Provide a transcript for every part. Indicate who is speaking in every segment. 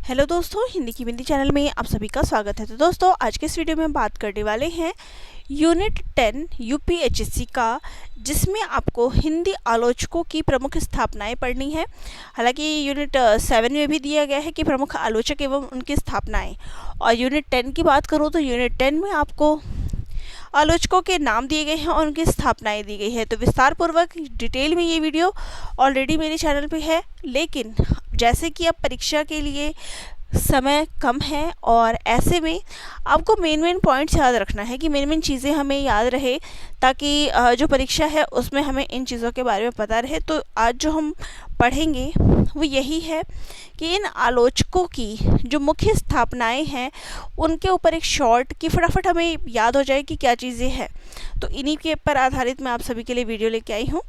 Speaker 1: Hello दोस्तों, हिंदी की बिंदी channel में आप सभी का स्वागत है। तो दोस्तों, आज के इस वीडियो में बात करने वाले हैं यूनिट 10 यूपीएचएससी का, जिसमें आपको हिंदी आलोचकों की प्रमुख स्थापनाएं पढ़नी है। हालांकि यूनिट 7 में भी दिया गया है कि प्रमुख आलोचक एवं उनकी स्थापनाएं, और यूनिट 10 की बात करूँ तो यूनिट 10 में आपको आलोचकों के नाम दिए गए हैं और उनकी स्थापनाएं दी गई है। तो विस्तार पूर्वक डिटेल में ये वीडियो ऑलरेडी मेरे चैनल पे है, लेकिन जैसे कि अब परीक्षा के लिए समय कम है और ऐसे में आपको मेन पॉइंट्स याद रखना है कि मेन चीज़ें हमें याद रहे, ताकि जो परीक्षा है उसमें हमें इन चीज़ों के बारे में पता रहे। तो आज जो हम पढ़ेंगे वो यही है कि इन आलोचकों की जो मुख्य स्थापनाएं हैं उनके ऊपर एक शॉर्ट की फटाफट हमें याद हो जाए कि क्या चीज़ें हैं। तो इन्हीं के पर आधारित मैं आप सभी के लिए वीडियो लेके आई हूँ,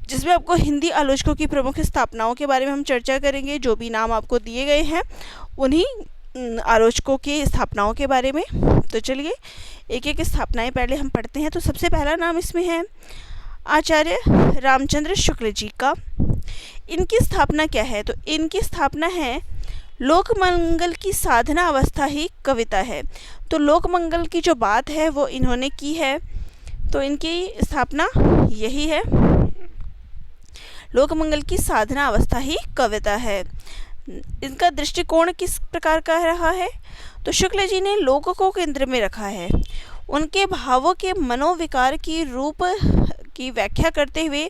Speaker 1: जिसमें आपको हिंदी आलोचकों की प्रमुख स्थापनाओं के बारे में हम चर्चा करेंगे। जो भी नाम आपको दिए गए हैं उन्हीं आलोचकों की स्थापनाओं के बारे में। तो चलिए एक एक स्थापनाएं पहले हम पढ़ते हैं। तो सबसे पहला नाम इसमें है आचार्य रामचंद्र शुक्ल जी का। इनकी स्थापना क्या है? तो इनकी स्थापना है लोकमंगल की साधना अवस्था ही कविता है। तो लोकमंगल की जो बात है वो इन्होंने की है, तो इनकी स्थापना यही है, लोकमंगल की साधना अवस्था ही कविता है। इनका दृष्टिकोण किस प्रकार का रहा है? तो शुक्ल जी ने लोक को केंद्र में रखा है। उनके भावों के मनोविकार की रूप की व्याख्या करते हुए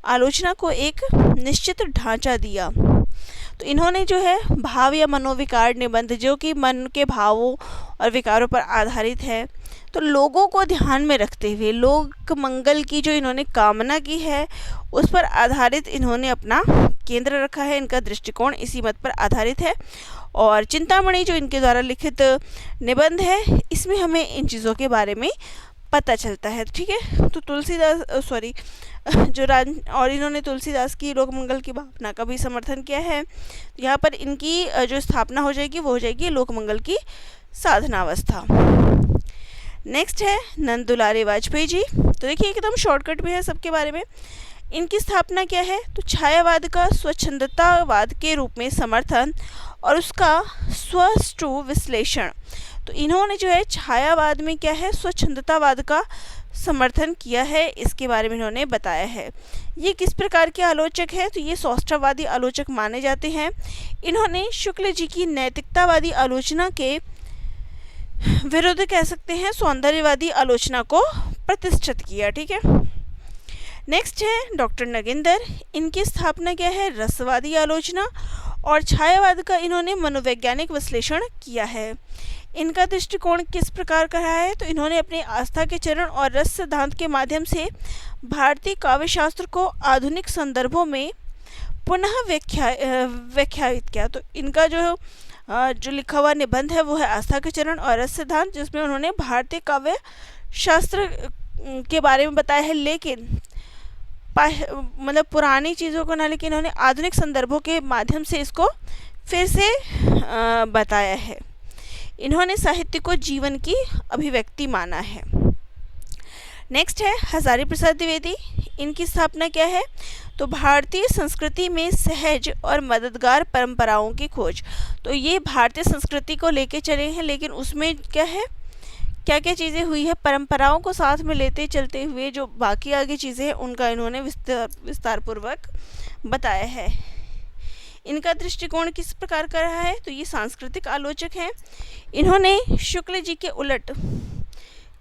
Speaker 1: आलोचना को एक निश्चित ढांचा दिया। तो इन्होंने जो है भाव या मनोविकार निबंध, जो कि मन के भावों और विकारों पर आधारित है, तो लोगों को ध्यान में रखते हुए लोक मंगल की जो इन्होंने कामना की है उस पर आधारित इन्होंने अपना केंद्र रखा है। इनका दृष्टिकोण इसी मत पर आधारित है। और चिंतामणि जो इनके द्वारा लिखित निबंध है, इसमें हमें इन चीज़ों के बारे में पता चलता है। ठीक है, तो तुलसीदास और इन्होंने तुलसीदास की लोकमंगल की भावना का भी समर्थन किया है। यहाँ पर इनकी जो स्थापना हो जाएगी वो हो जाएगी लोकमंगल की साधनावस्था। नेक्स्ट है नंद दुलारे वाजपेयी जी। तो देखिए एकदम शॉर्टकट में है सबके बारे में। इनकी स्थापना क्या है? तो छायावाद का स्वच्छंदतावाद के रूप में समर्थन और उसका स्वष्टु विश्लेषण। तो इन्होंने जो है छायावाद में क्या है, स्वच्छंदतावाद का समर्थन किया है, इसके बारे में इन्होंने बताया है। ये किस प्रकार के आलोचक है? तो ये सौष्ठववादी आलोचक माने जाते हैं। इन्होंने शुक्ल जी की नैतिकतावादी आलोचना के विरुद्ध कह सकते हैं सौंदर्यवादी आलोचना को प्रतिष्ठित किया। ठीक है, नेक्स्ट है डॉक्टर नगेंद्र। इनकी स्थापना क्या है? रसवादी आलोचना और छायावाद का इन्होंने मनोवैज्ञानिक विश्लेषण किया है। इनका दृष्टिकोण किस प्रकार का रहा है? तो इन्होंने अपने आस्था के चरण और रस सिद्धांत के माध्यम से भारतीय काव्यशास्त्र को आधुनिक संदर्भों में पुनः व्याख्यायित किया। तो इनका जो लिखा हुआ निबंध है वो है आस्था के चरण और रस सिद्धांत, जिसमें उन्होंने भारतीय काव्य शास्त्र के बारे में बताया है, लेकिन मतलब पुरानी चीज़ों को ना, लेकिन इन्होंने आधुनिक संदर्भों के माध्यम से इसको फिर से बताया है। इन्होंने साहित्य को जीवन की अभिव्यक्ति माना है। नेक्स्ट है हजारी प्रसाद द्विवेदी। इनकी स्थापना क्या है? तो भारतीय संस्कृति में सहज और मददगार परंपराओं की खोज। तो ये भारतीय संस्कृति को लेके चले हैं, लेकिन उसमें क्या है, क्या क्या चीज़ें हुई है, परंपराओं को साथ में लेते चलते हुए जो बाकी आगे चीज़ें हैं उनका इन्होंने विस्तारपूर्वक बताया है। इनका दृष्टिकोण किस प्रकार का रहा है? तो ये सांस्कृतिक आलोचक हैं। इन्होंने शुक्ल जी के उलट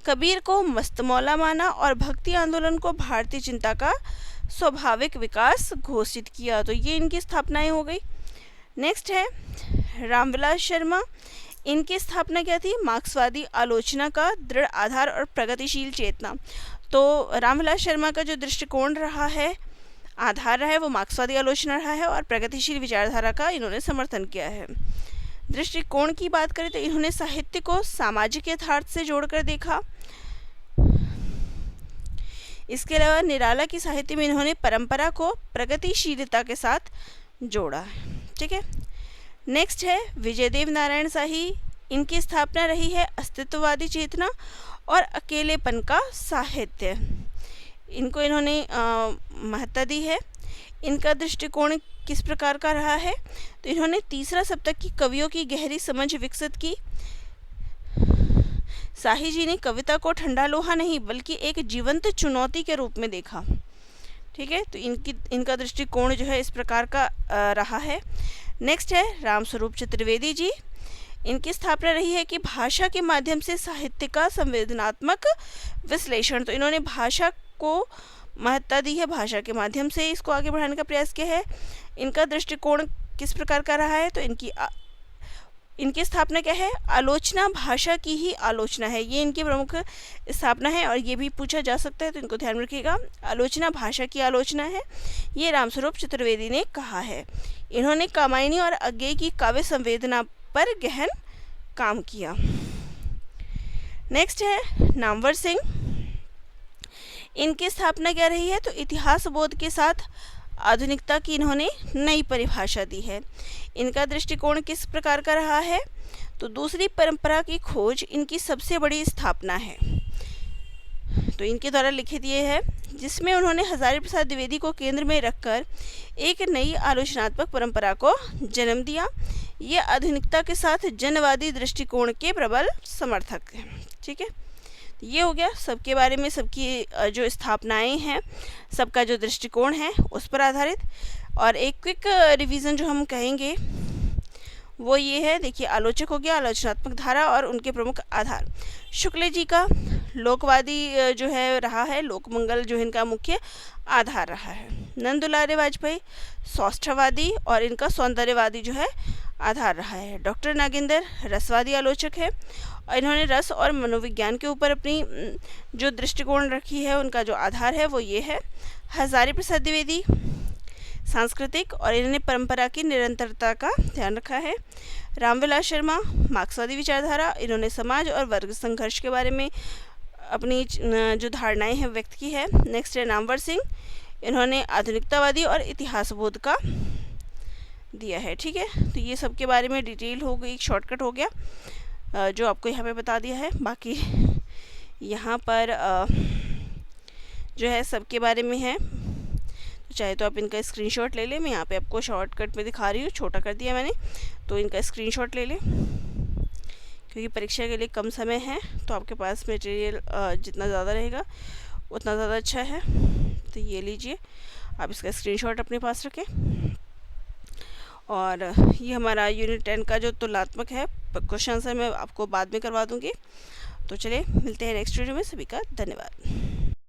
Speaker 1: कबीर को मस्तमौला माना और भक्ति आंदोलन को भारतीय चिंता का स्वाभाविक विकास घोषित किया। तो ये इनकी स्थापनाएं हो गई। नेक्स्ट है रामविलास शर्मा। इनकी स्थापना क्या थी? मार्क्सवादी आलोचना का दृढ़ आधार और प्रगतिशील चेतना। तो रामविलास शर्मा का जो दृष्टिकोण रहा है, आधार रहा है, वो मार्क्सवादी आलोचना रहा है और प्रगतिशील विचारधारा का इन्होंने समर्थन किया है। दृष्टिकोण की बात करें तो इन्होंने साहित्य को सामाजिक यथार्थ से जोड़कर देखा। इसके अलावा निराला की साहित्य में इन्होंने परंपरा को प्रगतिशीलता के साथ जोड़ा। ठीक है, नेक्स्ट है विजयदेव नारायण शाही। इनकी स्थापना रही है अस्तित्ववादी चेतना और अकेलेपन का साहित्य। इनको इन्होंने महत्ता दी है। इनका दृष्टिकोण किस प्रकार का रहा है? तो इन्होंने तीसरा सप्तक की कवियों की गहरी समझ विकसित की। शाही जी ने कविता को ठंडा लोहा नहीं बल्कि एक जीवंत चुनौती के रूप में देखा। ठीक है, तो इनका दृष्टिकोण जो है इस प्रकार का रहा है। नेक्स्ट है रामस्वरूप चतुर्वेदी जी। इनकी स्थापना रही है कि भाषा के माध्यम से साहित्य का संवेदनात्मक विश्लेषण। तो इन्होंने भाषा को महत्ता दी है, भाषा के माध्यम से इसको आगे बढ़ाने का प्रयास किया है। इनका दृष्टिकोण किस प्रकार का रहा है? तो इनकी स्थापना क्या है? आलोचना भाषा की ही आलोचना है, ये इनकी प्रमुख स्थापना है। और ये भी पूछा जा सकता है, तो इनको ध्यान में रखिएगा। आलोचना भाषा की आलोचना है, ये रामस्वरूप चतुर्वेदी ने कहा है। इन्होंने कामायनी और अज्ञेय की काव्य संवेदना पर गहन काम किया। नेक्स्ट है नामवर सिंह। इनकी स्थापना क्या रही है? तो इतिहास बोध के साथ आधुनिकता की इन्होंने नई परिभाषा दी है। इनका दृष्टिकोण किस प्रकार का रहा है? तो दूसरी परंपरा की खोज इनकी सबसे बड़ी स्थापना है। तो इनके द्वारा लिखित ये है, जिसमें उन्होंने हजारी प्रसाद द्विवेदी को केंद्र में रखकर एक नई आलोचनात्मक परंपरा को जन्म दिया। ये आधुनिकता के साथ जनवादी दृष्टिकोण के प्रबल समर्थक हैं। ठीक है, ये हो गया सबके बारे में, सबकी जो स्थापनाएं हैं, सबका जो दृष्टिकोण है उस पर आधारित। और एक क्विक रिवीजन जो हम कहेंगे वो ये है, देखिए आलोचक हो गया, आलोचनात्मक धारा और उनके प्रमुख आधार। शुक्ल जी का लोकवादी जो है रहा है, लोकमंगल जो इनका मुख्य आधार रहा है। नंद दुलारे वाजपेयी सौष्ठववादी और इनका सौंदर्यवादी जो है आधार रहा है। डॉक्टर नागेंद्र रसवादी आलोचक है और इन्होंने रस और मनोविज्ञान के ऊपर अपनी जो दृष्टिकोण रखी है, उनका जो आधार है वो ये है। हजारी प्रसाद द्विवेदी सांस्कृतिक और इन्होंने परंपरा की निरंतरता का ध्यान रखा है। रामविलास शर्मा मार्क्सवादी विचारधारा, इन्होंने समाज और वर्ग संघर्ष के बारे में अपनी जो धारणाएं हैं व्यक्त की है। नेक्स्ट है नामवर सिंह, इन्होंने आधुनिकतावादी और इतिहास बोध का दिया है। ठीक है, तो ये सब के बारे में डिटेल हो गई, एक शॉर्टकट हो गया जो आपको यहाँ पे बता दिया है। बाकी यहाँ पर जो है सबके बारे में है, तो चाहे तो आप इनका स्क्रीनशॉट ले लें। मैं यहाँ पे आपको शॉर्टकट में दिखा रही हूँ, छोटा कर दिया मैंने, तो इनका स्क्रीनशॉट ले लें क्योंकि परीक्षा के लिए कम समय है, तो आपके पास मटेरियल जितना ज़्यादा रहेगा उतना ज़्यादा अच्छा है। तो ये लीजिए, आप इसका स्क्रीनशॉट अपने पास रखें। और ये हमारा यूनिट 10 का जो तुलनात्मक है क्वेश्चन आंसर मैं आपको बाद में करवा दूँगी। तो चलिए मिलते हैं नेक्स्ट वीडियो में। सभी का धन्यवाद।